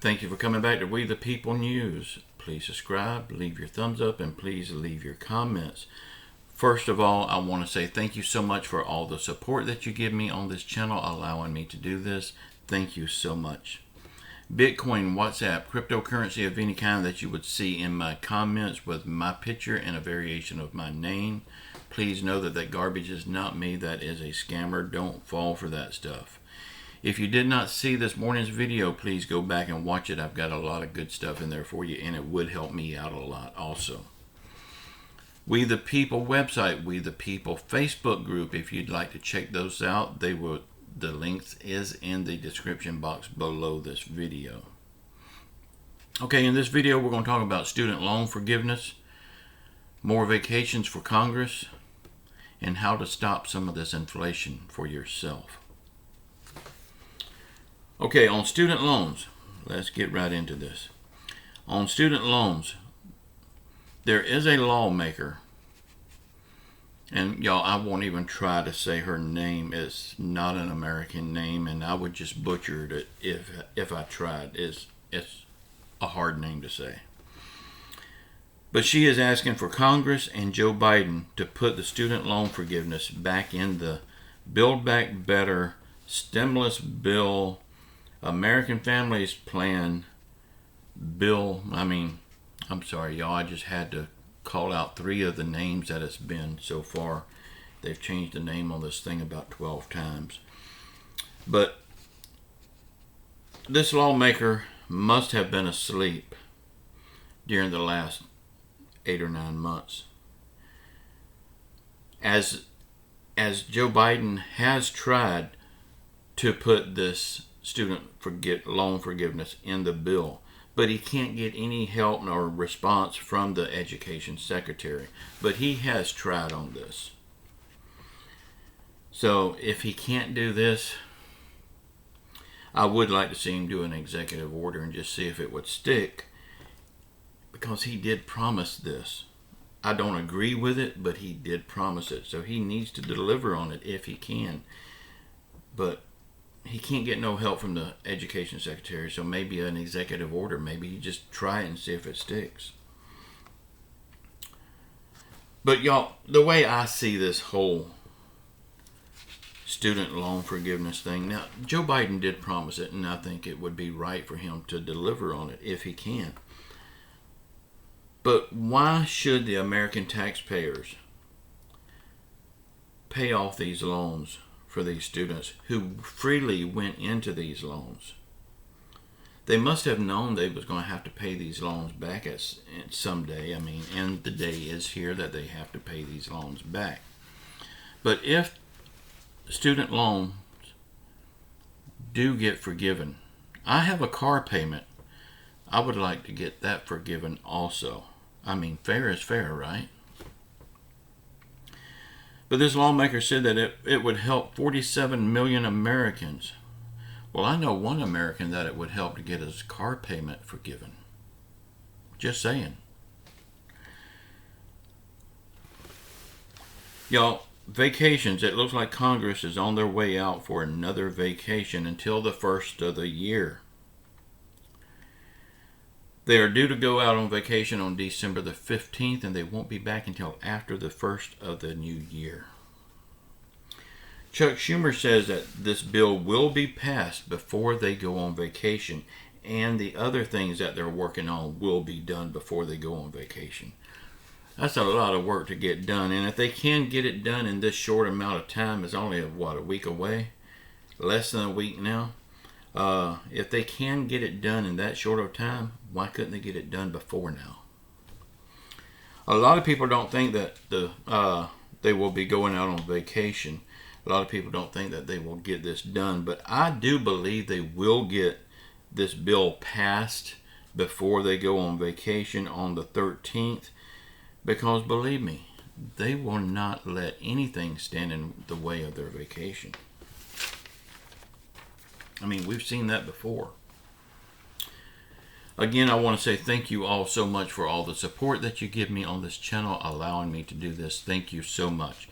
Thank you for coming back to We the People News. Please subscribe, leave your thumbs up, and please leave your comments. First of all, I want to say thank you so much for all the support that you give me on this channel, allowing me to do this. Thank you so much. Bitcoin, WhatsApp, cryptocurrency of any kind that you would see in my comments with my picture and a variation of my name. Please know that that garbage is not me. That is a scammer. Don't fall for that stuff. If you did not see this morning's video, please go back and watch it. I've got a lot of good stuff in there for you, and it would help me out a lot also. We the People website, We the People Facebook group. If you'd like to check those out, the link is in the description box below this video. Okay, in this video we're going to talk about student loan forgiveness, more vacations for Congress, and how to stop some of this inflation for yourself. Okay, on student loans, let's get right into this. On student loans, there is a lawmaker, and y'all, I won't even try to say her name. It's not an American name, and I would just butcher it if I tried. It's a hard name to say. But she is asking for Congress and Joe Biden to put the student loan forgiveness back in the Build Back Better stimulus bill, American Families Plan bill. I'm sorry, y'all. I just had to call out 3 of the names that it's been so far. They've changed the name on this thing about 12 times. But this lawmaker must have been asleep during the last 8 or 9 months. As Joe Biden has tried to put this student loan forgiveness in the bill, but he can't get any help nor response from the education secretary. But he has tried on this. So if he can't do this, I would like to see him do an executive order and just see if it would stick, because he did promise this. I don't agree with it, but he did promise it. So he needs to deliver on it if he can. But he can't get no help from the education secretary, so maybe an executive order. Maybe you just try it and see if it sticks. But y'all, the way I see this whole student loan forgiveness thing, now Joe Biden did promise it, and I think it would be right for him to deliver on it if he can. But why should the American taxpayers pay off these loans for these students who freely went into these loans? They must have known they was going to have to pay these loans back someday. And the day is here that they have to pay these loans back. But if student loans do get forgiven, I have a car payment. I would like to get that forgiven also. Fair is fair, right? But this lawmaker said that it would help 47 million Americans. Well, I know one American that it would help to get his car payment forgiven. Just saying. Y'all, vacations. It looks like Congress is on their way out for another vacation until the first of the year. They are due to go out on vacation on December the 15th, and they won't be back until after the first of the new year. Chuck Schumer says that this bill will be passed before they go on vacation, and the other things that they're working on will be done before they go on vacation. That's a lot of work to get done, and if they can get it done in this short amount of time, it's only a week away, less than a week now. If they can get it done in that short of time, why couldn't they get it done before now? A lot of people don't think that they will be going out on vacation. A lot of people don't think that they will get this done, but I do believe they will get this bill passed before they go on vacation on the 13th, because believe me, they will not let anything stand in the way of their vacation. We've seen that before. Again, I want to say thank you all so much for all the support that you give me on this channel, allowing me to do this. Thank you so much.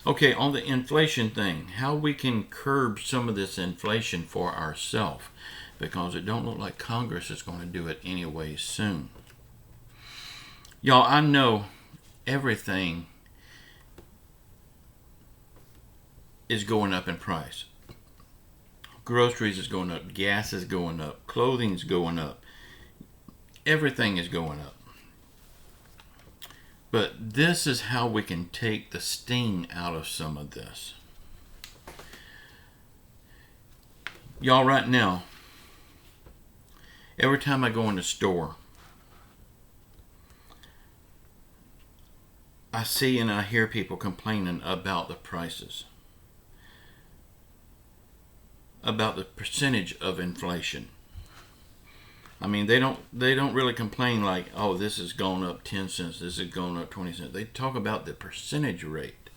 Okay, on the inflation thing, how we can curb some of this inflation for ourselves. because it don't look like Congress is going to do it anyway soon. Y'all, I know everything is going up in price. Groceries is going up, gas is going up, clothing is going up, everything is going up. But this is how we can take the sting out of some of this. Y'all, right now, every time I go in the store, I see and I hear people complaining about the prices, about the percentage of inflation. I mean, they don't really complain like, oh, this has gone up 10 cents, this has gone up 20 cents. They talk about the percentage rate.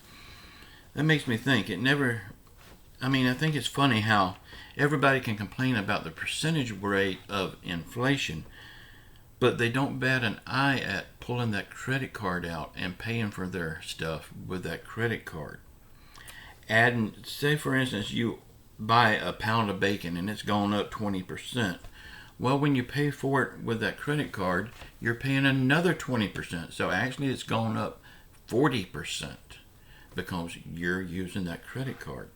That makes me think, I think it's funny how everybody can complain about the percentage rate of inflation, but they don't bat an eye at pulling that credit card out and paying for their stuff with that credit card. Adding, say for instance, you buy a pound of bacon and it's gone up 20%. Well, when you pay for it with that credit card, you're paying another 20%. So actually it's gone up 40% because you're using that credit card.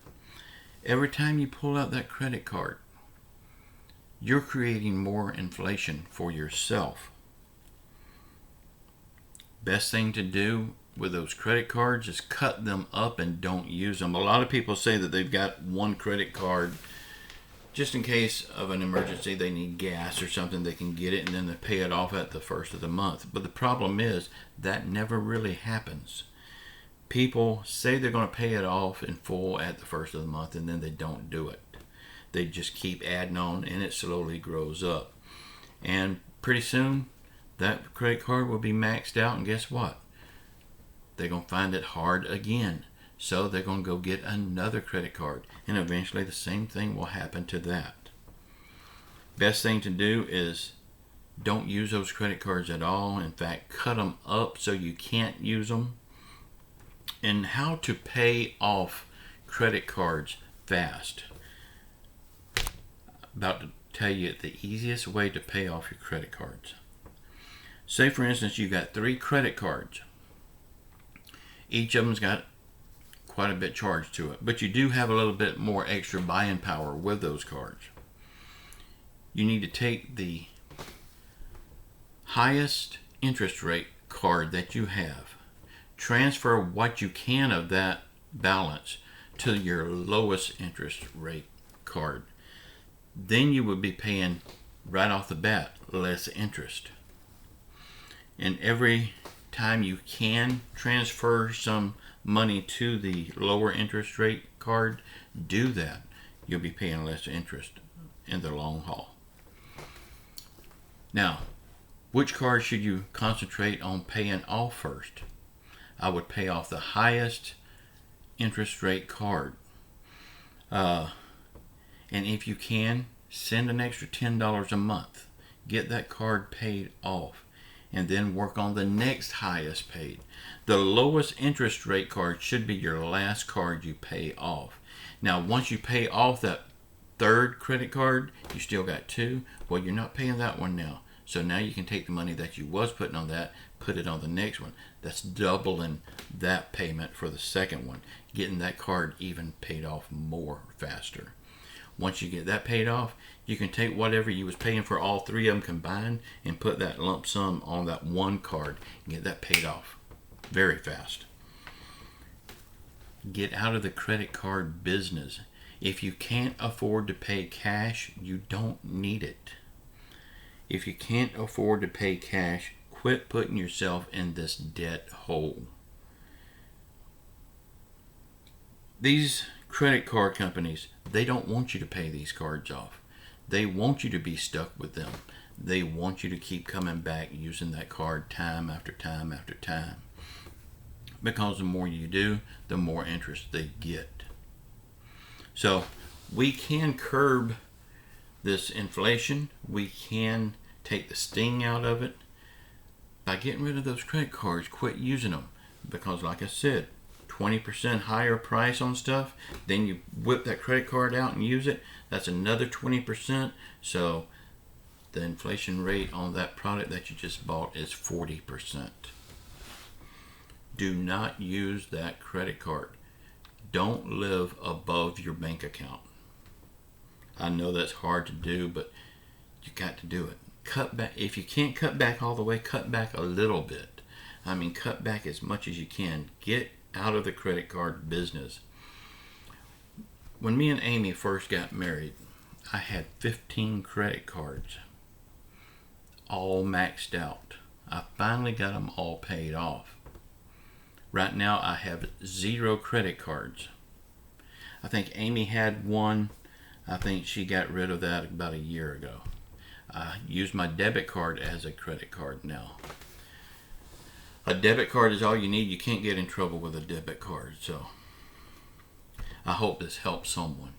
Every time you pull out that credit card, you're creating more inflation for yourself. Best thing to do with those credit cards is cut them up and don't use them. A lot of people say that they've got one credit card just in case of an emergency, they need gas or something, they can get it and then they pay it off at the first of the month. But the problem is that never really happens. People say they're going to pay it off in full at the first of the month and then they don't do it. They just keep adding on and it slowly grows up. And pretty soon that credit card will be maxed out, and guess what? They're going to find it hard again. So they're going to go get another credit card, and eventually the same thing will happen to that. Best thing to do is don't use those credit cards at all. In fact, cut them up so you can't use them. And how to pay off credit cards fast. About to tell you the easiest way to pay off your credit cards. Say for instance you got 3 credit cards. Each of them's got quite a bit charged to it, but you do have a little bit more extra buying power with those cards. You need to take the highest interest rate card that you have, transfer what you can of that balance to your lowest interest rate card. Then you would be paying right off the bat less interest. And every time you can transfer some money to the lower interest rate card, do that. You'll be paying less interest in the long haul. Now, which card should you concentrate on paying off first? I would pay off the highest interest rate card. And if you can, send an extra $10 a month. Get that card paid off. And then work on the next highest paid. The lowest interest rate card should be your last card you pay off. Now, once you pay off that third credit card, you still got 2. Well, you're not paying that one now. So now you can take the money that you was putting on that, put it on the next one. That's doubling that payment for the second one. Getting that card even paid off more faster. Once you get that paid off, you can take whatever you was paying for all 3 of them combined and put that lump sum on that one card and get that paid off very fast. Get out of the credit card business. If you can't afford to pay cash, you don't need it. If you can't afford to pay cash, quit putting yourself in this debt hole. These credit card companies, they don't want you to pay these cards off. They want you to be stuck with them. They want you to keep coming back using that card time after time after time. Because the more you do, the more interest they get. So we can curb this inflation. We can take the sting out of it by getting rid of those credit cards. Quit using them. Because like I said, 20% higher price on stuff, then you whip that credit card out and use it, that's another 20%. So the inflation rate on that product that you just bought is 40%. Do not use that credit card. Don't live above your bank account. I know that's hard to do, but you got to do it. Cut back. If you can't cut back all the way, cut back a little bit. I mean, cut back as much as you can. Get out of the credit card business. When me and Amy first got married, I had 15 credit cards, all maxed out. I finally got them all paid off. Right now I have 0 credit cards. I think Amy had one. I think she got rid of that about a year ago. I use my debit card as a credit card now. A debit card is all you need. You can't get in trouble with a debit card. So I hope this helps someone.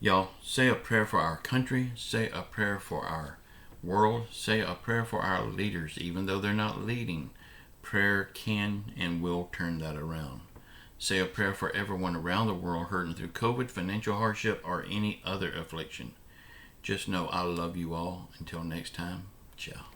Y'all, say a prayer for our country. Say a prayer for our world. Say a prayer for our leaders. Even though they're not leading, prayer can and will turn that around. Say a prayer for everyone around the world hurting through COVID, financial hardship, or any other affliction. Just know I love you all. Until next time, ciao.